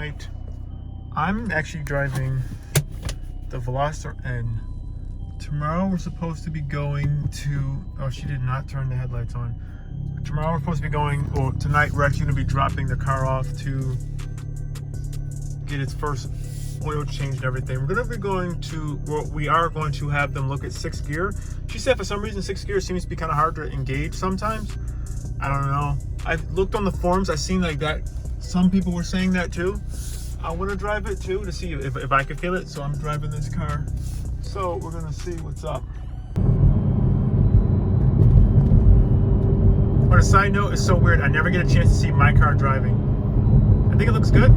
tonight. I'm actually driving the Veloster N. Tomorrow we're supposed to be going to, oh, she did not turn the headlights on. Tomorrow we're supposed to be going, or tonight we're actually going to be dropping the car off to get its first oil change and everything. We're going to be going to, well, we are going to have them look at 6th gear. She said for some reason 6th gear seems to be kind of hard to engage sometimes. I don't know. I've looked on the forums. I've seen like that. Some people were saying that too. I want to drive it too to see if I can feel it. So I'm driving this car. So we're going to see what's up. On a side note, it's so weird. I never get a chance to see my car driving. I think it looks good.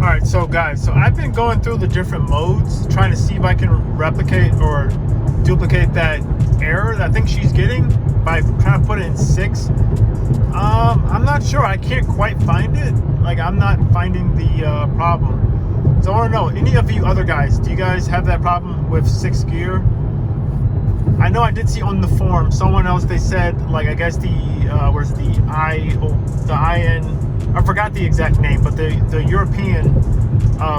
Alright, so guys, so I've been going through the different modes, trying to see if I can replicate or duplicate that error I think she's getting by trying to put it in 6. I'm not sure. I can't quite find it. Like, I'm not finding the problem. So I want to know, any of you other guys, do you guys have that problem with 6th gear? I know I did see on the forum, someone else, they said, like, I guess the, where's the IN, I forgot the exact name, but the European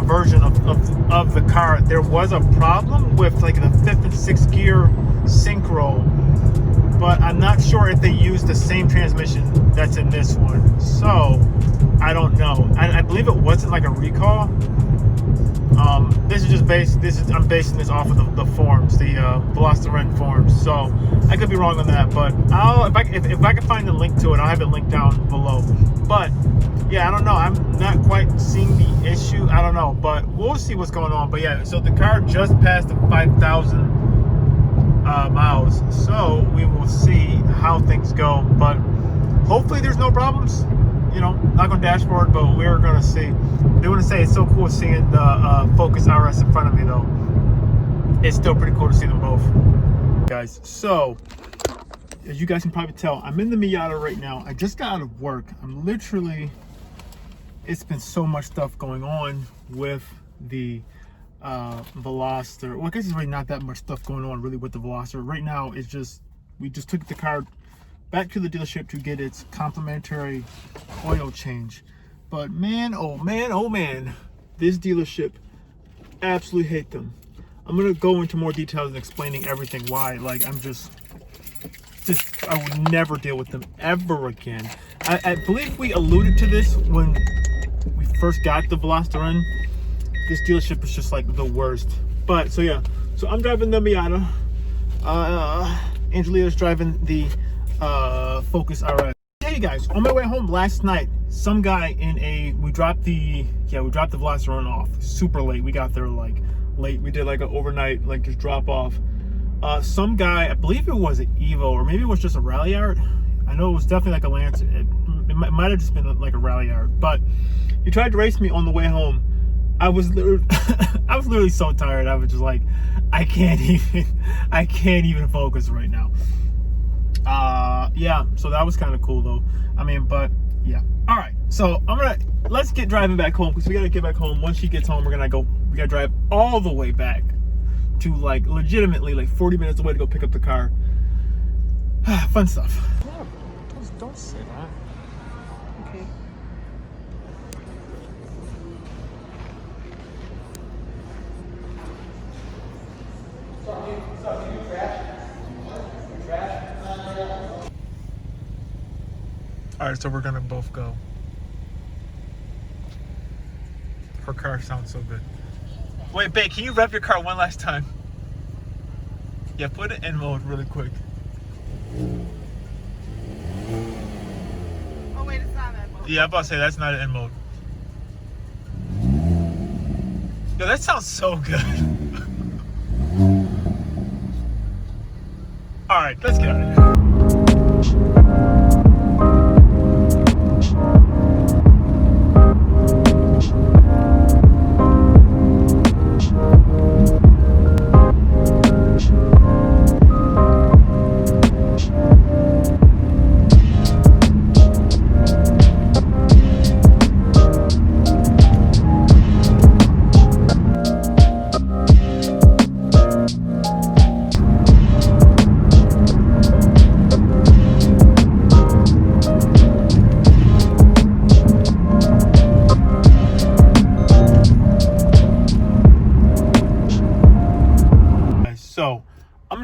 version of the car, there was a problem with like the 5th and 6th gear synchro, but I'm not sure if they use the same transmission that's in this one. So I don't know. I believe it wasn't like a recall. This is just I'm basing this off of the forums, the Veloster N forums. So I could be wrong on that, but if I can find the link to it, I'll have it linked down below. But yeah, I don't know. I'm not quite seeing the issue. I don't know, but we'll see what's going on. But yeah, so the car just passed the 5,000 miles, so we will see how things go. But hopefully there's no problems. You know, not on dashboard, but we're gonna see. They want to say it's so cool seeing the Focus RS in front of me, though. It's still pretty cool to see them both, guys. So as you guys can probably tell, I'm in the Miata right now. I just got out of work. I'm literally, it's been so much stuff going on with the Veloster. Well, I guess it's really not that much stuff going on really with the Veloster right now. It's just, we just took the car back to the dealership to get its complimentary oil change. But man, oh man, this dealership, absolutely hate them. I'm gonna go into more details and explaining everything why. Like, I'm just I would never deal with them ever again. I believe we alluded to this when we first got the Veloster N. This dealership is just like the worst. But so yeah, so I'm driving the Miata. Angelina's driving the Focus RS. Hey guys, on my way home last night, some guy we dropped the Veloster N off super late. We got there like late. We did like an overnight, like, just drop off. Some guy, I believe it was an Evo, or maybe it was just a rally yard. I know it was definitely like a Lancer. It might have just been like a rally yard, but he tried to race me on the way home. I was literally so tired. I was just like, I can't even focus right now. Yeah, so that was kind of cool though. I mean, but yeah. All right, so let's get driving back home, because we gotta get back home. Once she gets home, we gotta drive all the way back to, like, legitimately like 40 minutes away to go pick up the car. Fun stuff. Yeah, don't say that. Okay. All right, so we're gonna both go. Her car sounds so good. Wait, babe, can you rev your car one last time? Yeah, put it in mode really quick. Oh wait, it's not in mode. Yeah, I'm about to say that's not in mode. Yo, that sounds so good. All right, let's get out of here.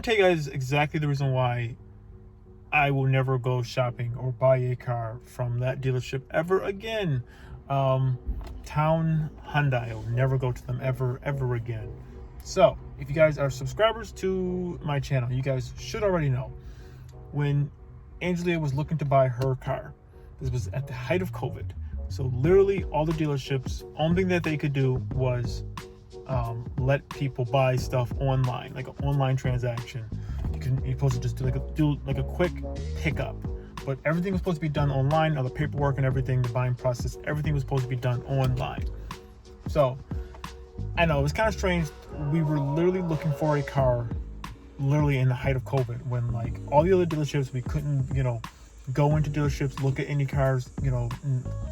tell you guys exactly the reason why I will never go shopping or buy a car from that dealership ever again. Town Hyundai, I will never go to them ever again. So if you guys are subscribers to my channel, you guys should already know, when Angelia was looking to buy her car, this was at the height of COVID. So literally all the dealerships, only thing that they could do was let people buy stuff online, like an online transaction. You're supposed to just do like a quick pickup, but everything was supposed to be done online. All the paperwork and everything, the buying process, everything was supposed to be done online. So I know it was kind of strange. We were literally looking for a car, literally in the height of COVID, when like all the other dealerships, we couldn't, go into dealerships, look at any cars,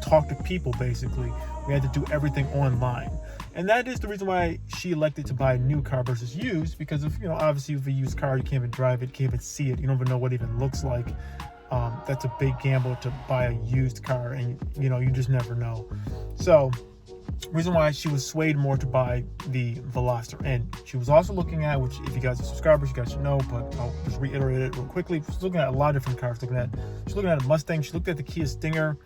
talk to people. Basically, we had to do everything online. And that is the reason why she elected to buy a new car versus used, because of, obviously with a used car, you can't even drive it, can't even see it, you don't even know what it even looks like. That's a big gamble to buy a used car, and you just never know. So reason why she was swayed more to buy the Veloster N. She was also looking at, which if you guys are subscribers, you guys should know, but I'll just reiterate it real quickly. She's looking at a lot of different cars. She's looking at a Mustang. She looked at the Kia Stinger.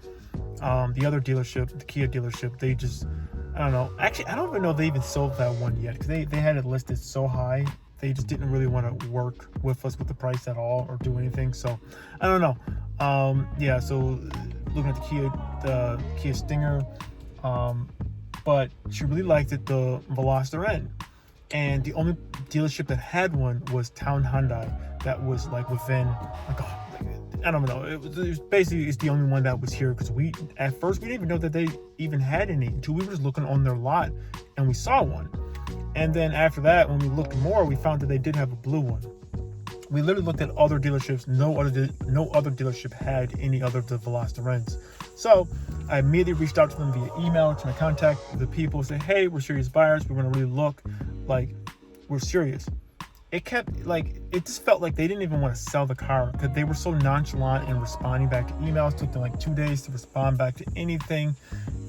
The other dealership, the Kia dealership, they just, I don't know. Actually, I don't even know if they even sold that one yet, because they had it listed so high. They just didn't really want to work with us with the price at all or do anything. So I don't know. Yeah, so looking at the Kia Stinger, but she really liked it, the Veloster N. And the only dealership that had one was Town Hyundai. That was like within, I don't know. It was basically, it's the only one that was here, because at first we didn't even know that they even had any until we were just looking on their lot and we saw one. And then after that, when we looked more, we found that they did have a blue one. We literally looked at other dealerships. No other dealership had any other of the Veloster N's. So I immediately reached out to them via email, to my contact the people, say, hey, we're serious buyers. We want to really look like we're serious. It just felt like they didn't even want to sell the car, because they were so nonchalant in responding back to emails. It took them like 2 days to respond back to anything.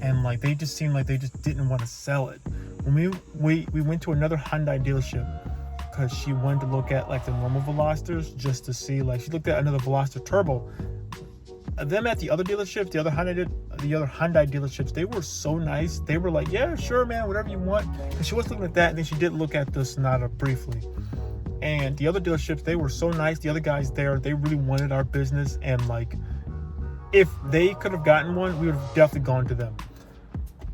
And like, they just seemed like they just didn't want to sell it. When we went to another Hyundai dealership, because she wanted to look at like the normal Velosters, just to see, like, she looked at another Veloster Turbo. Them at the other dealerships, the other Hyundai dealerships, they were so nice. They were like, yeah, sure, man, whatever you want. Because she was looking at that, and then she did look at the Sonata briefly. And the other dealerships, they were so nice. The other guys there, they really wanted our business, and like, if they could have gotten one, we would have definitely gone to them.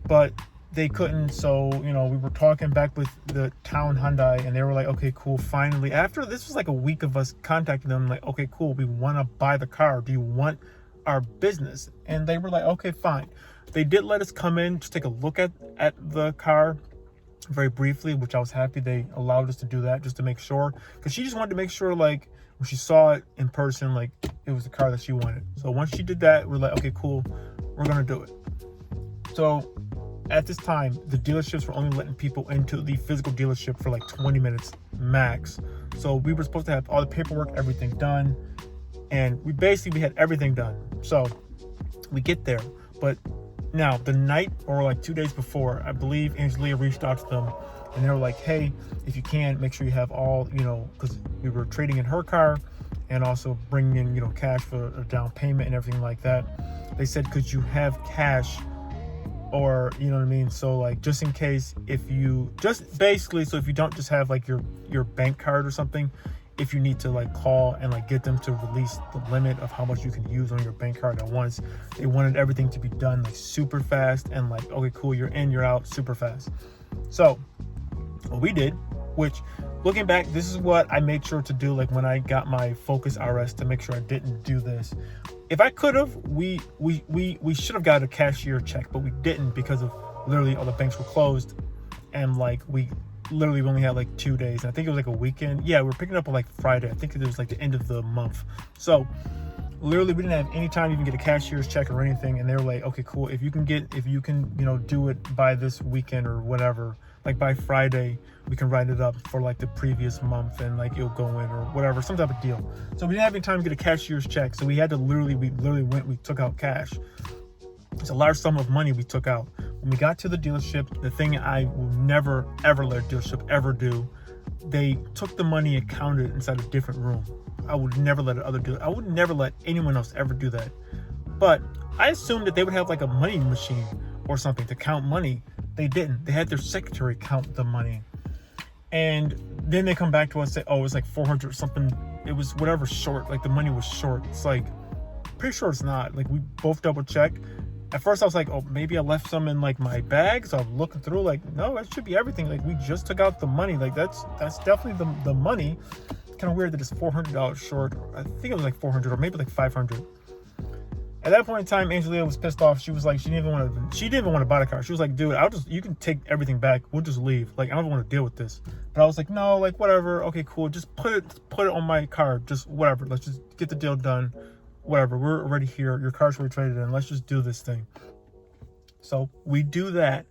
But they couldn't. So we were talking back with the Town Hyundai, and they were like, okay, cool, finally, after this was like a week of us contacting them, like, okay, cool, we want to buy the car, do you want our business? And they were like, okay, fine. They did let us come in, just take a look at the car very briefly, which I was happy they allowed us to do that, just to make sure, because she just wanted to make sure, like, when she saw it in person, like, it was the car that she wanted. So once she did that, we're like, okay, cool, we're gonna do it. So at this time, the dealerships were only letting people into the physical dealership for like 20 minutes max. So we were supposed to have all the paperwork, everything done, and we had everything done. So we get there, but now the night or like 2 days before, I believe Angelia reached out to them, and they were like, hey, if you can, make sure you have all, because we were trading in her car and also bringing in, cash for a down payment and everything like that. They said, could you have cash, or you know what I mean, so like, just in case, if you don't just have like your bank card or something, if you need to like call and like get them to release the limit of how much you can use on your bank card at once. They wanted everything to be done like super fast, and like, okay, cool, you're in, you're out super fast. So what we did, which looking back, this is what I made sure to do, like when I got my Focus RS, to make sure I didn't do this. If I could have, we should have got a cashier check, but we didn't, because of literally all the banks were closed, and like we only had like 2 days. I think it was like a weekend. Yeah, we were picking up on like Friday. I think it was like the end of the month. So literally we didn't have any time to even get a cashier's check or anything. And they were like, okay, cool, if you can do it by this weekend or whatever, like by Friday, we can write it up for like the previous month, and like it'll go in or whatever, some type of deal. So we didn't have any time to get a cashier's check, so we had to we took out cash. It's a large sum of money we took out. When we got to the dealership, the thing I will never ever let a dealership ever do, they took the money and counted it inside a different room. I would never let I would never let anyone else ever do that. But I assumed that they would have like a money machine or something to count money. They didn't. They had their secretary count the money. And then they come back to us and say, oh, it was like 400 or something. It was whatever short, like the money was short. It's like, pretty sure it's not. Like, we both double checked. At first I was like, oh, maybe I left some in like my bag. So I'm looking through like, no, that should be everything. Like, we just took out the money. Like, that's definitely the money. It's kind of weird that it's $400 short. I think it was like 400 or maybe like 500. At that point in time, Angelia was pissed off. She was like, she didn't even want to buy the car. She was like, dude, you can take everything back. We'll just leave. Like, I don't want to deal with this. But I was like, no, like, whatever. Okay, cool. Just put it on my car. Just whatever. Let's just get the deal done. Whatever. We're already here. Your car's already traded in. Let's just do this thing. So we do that.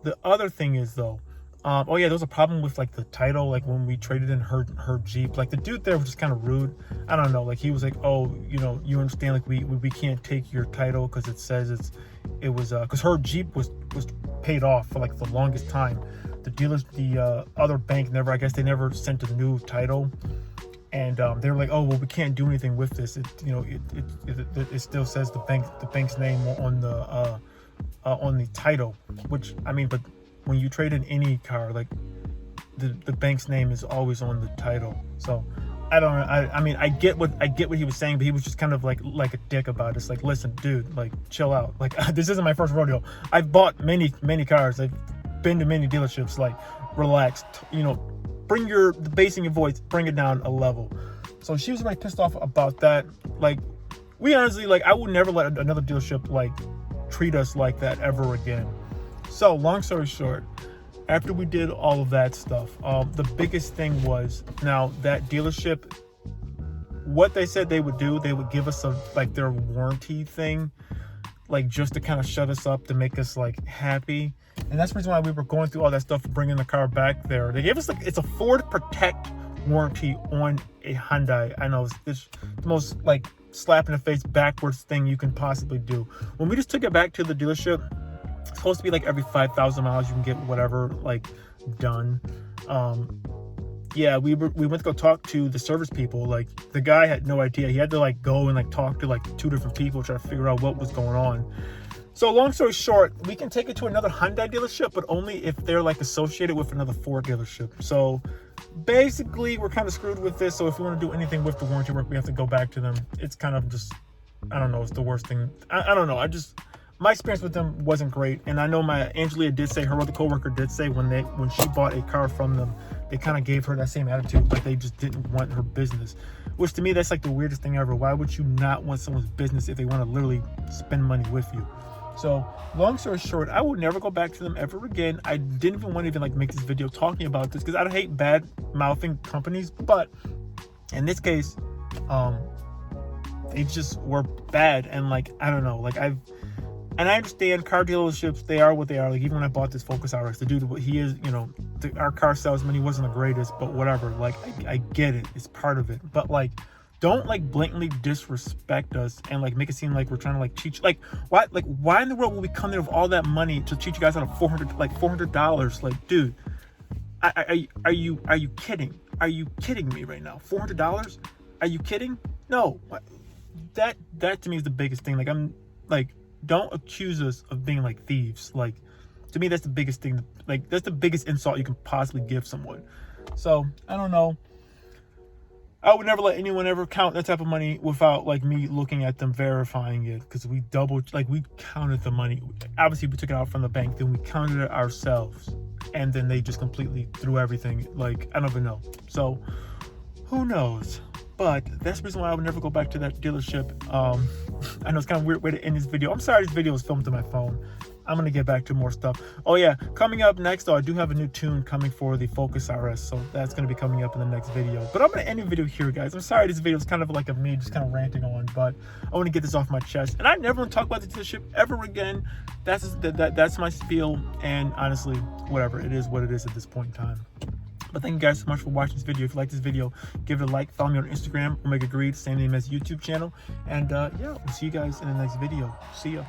The other thing is though, oh yeah, there was a problem with like the title, like when we traded in her Jeep. Like the dude there was just kind of rude. I don't know, like he was like, oh, you know, you understand, like we can't take your title because it says it was because her Jeep was paid off for like the longest time. The other bank never, I guess they never sent a new title, and they were like, oh well, we can't do anything with this. It, you know, it still says the bank's name on the title, which I mean, but when you trade in any car, like the bank's name is always on the title. So I don't know. I mean, I get what he was saying, but he was just kind of like a dick about it. It's like, listen, dude, like chill out. Like this isn't my first rodeo. I've bought many cars. I've been to many dealerships. Like, relax. You know, bring the bass in your voice, bring it down a level. So she was really pissed off about that. Like, we honestly, like, I would never let another dealership like treat us like that ever again. So long story short, after we did all of that stuff, the biggest thing was, now that dealership, what they said they would do, they would give us their warranty thing, like just to kind of shut us up, to make us like happy. And that's the reason why we were going through all that stuff, bringing the car back there. They gave us like, it's a Ford Protect warranty on a Hyundai. I know it's the most like slap in the face backwards thing you can possibly do. When we just took it back to the dealership, it's supposed to be like every 5,000 miles you can get whatever like done. Yeah, we went to go talk to the service people. Like, the guy had no idea. He had to like go and like talk to like 2 different people, try to figure out what was going on. So long story short, we can take it to another Hyundai dealership, but only if they're like associated with another Ford dealership. So basically we're kind of screwed with this. So if we want to do anything with the warranty work, we have to go back to them. It's kind of just, I don't know, it's the worst thing. I don't know. My experience with them wasn't great. And I know Angelia did say, her other coworker did say when she bought a car from them, they kind of gave her that same attitude, like they just didn't want her business. Which to me, that's like the weirdest thing ever. Why would you not want someone's business if they want to literally spend money with you? So long story short, I will never go back to them ever again. I didn't even want to like make this video talking about this because I hate bad mouthing companies, but in this case, they just were bad. And like, I don't know, like I understand car dealerships, they are what they are. Like, even when I bought this Focus RS, the dude, he is, you know, our car salesman, he wasn't the greatest, but whatever. Like, I get it, it's part of it. But like, don't like blatantly disrespect us and like make it seem like we're trying to like cheat. Like, why in the world would we come there with all that money to cheat you guys out of $400? Like, dude, are you kidding? Are you kidding me right now? $400? Are you kidding? No. That to me is the biggest thing. Like, I'm like, don't accuse us of being like thieves. Like, to me, that's the biggest thing. Like, that's the biggest insult you can possibly give someone. So I don't know. I would never let anyone ever count that type of money without like me looking at them, verifying it, because we counted the money. Obviously we took it out from the bank, then we counted it ourselves, and then they just completely threw everything. Like, I don't even know. So who knows? But that's the reason why I would never go back to that dealership. I know it's kind of a weird way to end this video. I'm sorry this video was filmed to my phone. I'm going to get back to more stuff. Oh yeah, coming up next though, I do have a new tune coming for the Focus RS. So that's going to be coming up in the next video. But I'm going to end the video here, guys. I'm sorry this video is kind of like a me just kind of ranting on, but I want to get this off my chest. And I never want to talk about the dealership ever again. That's my spiel. And honestly, whatever, it is what it is at this point in time. But thank you guys so much for watching this video. If you like this video, give it a like. Follow me on Instagram, OmegaGreed, same name as YouTube channel. And yeah, we'll see you guys in the next video. See ya.